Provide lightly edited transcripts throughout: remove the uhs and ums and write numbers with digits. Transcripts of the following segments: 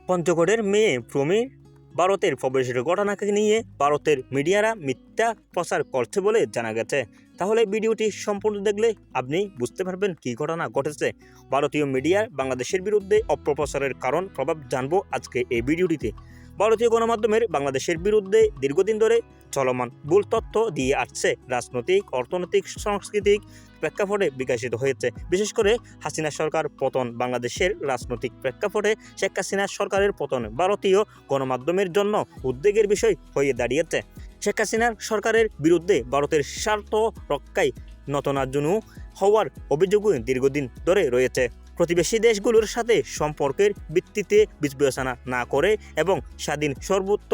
পঞ্চগড়ের মেয়ে প্রমীর ভারতের প্রবেশের ঘটনাকে নিয়ে ভারতের মিডিয়ারা মিথ্যা প্রচার করছে বলে জানা গেছে। তাহলে ভিডিওটি সম্পূর্ণ দেখলে আপনি বুঝতে পারবেন কী ঘটনা ঘটেছে। ভারতীয় মিডিয়ার বাংলাদেশের বিরুদ্ধে অপপ্রচারের কারণ প্রভাব জানবো আজকে এই ভিডিওটিতে। ভারতীয় গণমাধ্যমের বাংলাদেশের বিরুদ্ধে দীর্ঘদিন ধরে চলমান ভুল তথ্য দিয়ে আসছে, রাজনৈতিক, অর্থনৈতিক, সাংস্কৃতিক প্রেক্ষাপটে বিকশিত হয়েছে। বিশেষ করে হাসিনা সরকার পতন, বাংলাদেশের রাজনৈতিক প্রেক্ষাপটে শেখ হাসিনা সরকারের পতন ভারতীয় গণমাধ্যমের জন্য উদ্বেগের বিষয় হয়ে দাঁড়িয়েছে। শেখ হাসিনার সরকারের বিরুদ্ধে ভারতের স্বার্থ রক্ষায় নতনাজনু হওয়ার অভিযোগও দীর্ঘদিন ধরে রয়েছে। প্রতিবেশী দেশগুলোর সাথে সম্পর্কের ভিত্তিতে বিবেচনা না করে এবং স্বাধীন সর্বোচ্চ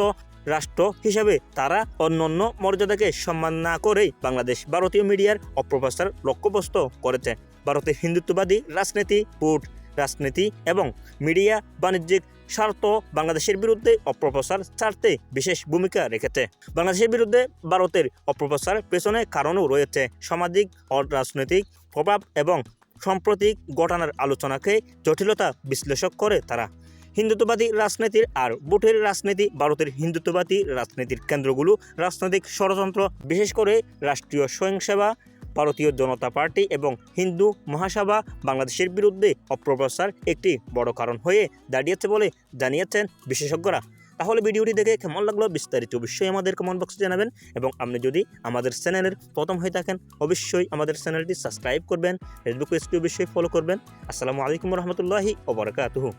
রাষ্ট্র হিসাবে তারা অন্যান্য মর্যাদাকে সম্মান না করেই বাংলাদেশ ভারতীয় মিডিয়ার অপপ্রচার লক্ষ্যবস্তু করেছে। ভারতের হিন্দুত্ববাদী রাজনীতি, ভোট রাজনীতি এবং মিডিয়া বাণিজ্যিক স্বার্থ বাংলাদেশের বিরুদ্ধে অপপ্রচার ছাড়তে বিশেষ ভূমিকা রেখেছে। বাংলাদেশের বিরুদ্ধে ভারতের অপপ্রচার পেছনে কারণও রয়েছে সামাজিক ও রাজনৈতিক প্রভাব এবং সাম্প্রতিক ঘটনার আলোচনাকে জটিলতা বিশ্লেষণ করে তারা। হিন্দুত্ববাদী রাজনীতির আর ভোটের রাজনীতি। ভারতের হিন্দুত্ববাদী রাজনীতির কেন্দ্রগুলো রাজনৈতিক ষড়যন্ত্র, বিশেষ করে রাষ্ট্রীয় স্বয়ংসেবা, ভারতীয় জনতা পার্টি এবং হিন্দু মহাসভা বাংলাদেশের বিরুদ্ধে অপপ্রচার একটি বড় কারণ হয়ে দাঁড়িয়েছে বলে জানিয়েছেন বিশেষজ্ঞরা। তাহলে ভিডিওটি দেখে কেমন লাগলো বিস্তারিত অবশ্যই আমাদের কমেন্ট বক্সে জানাবেন এবং আপনি যদি আমাদের চ্যানেলের প্রথম হয়ে থাকেন অবশ্যই আমাদের চ্যানেলটি সাবস্ক্রাইব করবেন, ফেসবুক পেজটি অবশ্যই ফলো করবেন। আসসালামু আলাইকুম রহমতুল্লাহি ওয়া বারাকাতুহু।